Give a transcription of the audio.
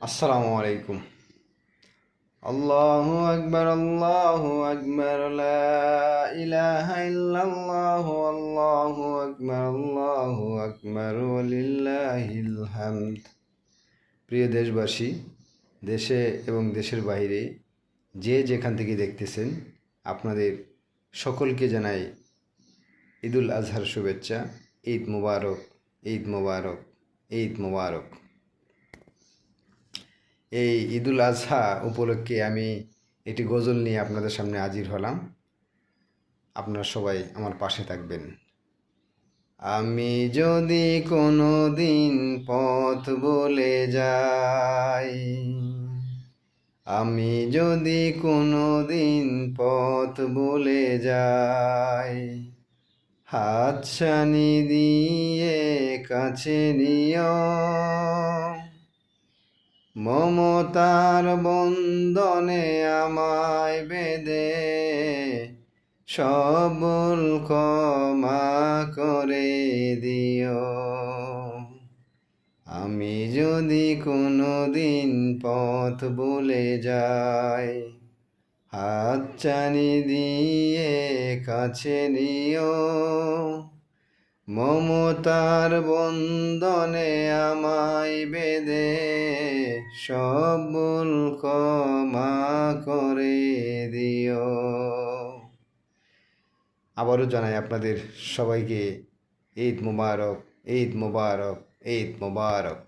আসসালামু আলাইকুম। আল্লাহু আকবার, আল্লাহু আকবার, লা ইলাহা ইল্লাল্লাহু, আল্লাহু আকবার, আল্লাহু আকবার, ওয়ালিল্লাহিল হামদ। প্রিয় দেশবাসী, দেশে এবং দেশের বাইরে যে যেখান থেকে দেখতেছেন, আপনাদের সকলকে জানাই ঈদুল আজহার শুভেচ্ছা। ঈদ মুবারক, ঈদ মুবারক, ঈদ মুবারক। এই ঈদুল আজহা উপলক্ষে আমি একটি গজল নিয়ে আপনাদের সামনে হাজির হলাম। আপনারা সবাই আমার পাশে থাকবেন। আমি যদি কোনো দিন পথ বলে যাই, আমি যদি কোনো দিন পথ বলে যাই, হাতছানি দিয়ে কাছে নিও, মমতার বন্ধনে আমায় বেঁধে সবল ক্ষমা করে দিও। আমি যদি কোনো দিন পথ ভুলে যাই, হাতছানি দিয়ে কাছে নিও, মমতার বন্ধনে আমায় বেঁধে সবল ক্ষমা করে দিও। আবারও জানাই আপনাদের সবাইকে ঈদ মুবারক, ঈদ মুবারক, ঈদ মুবারক।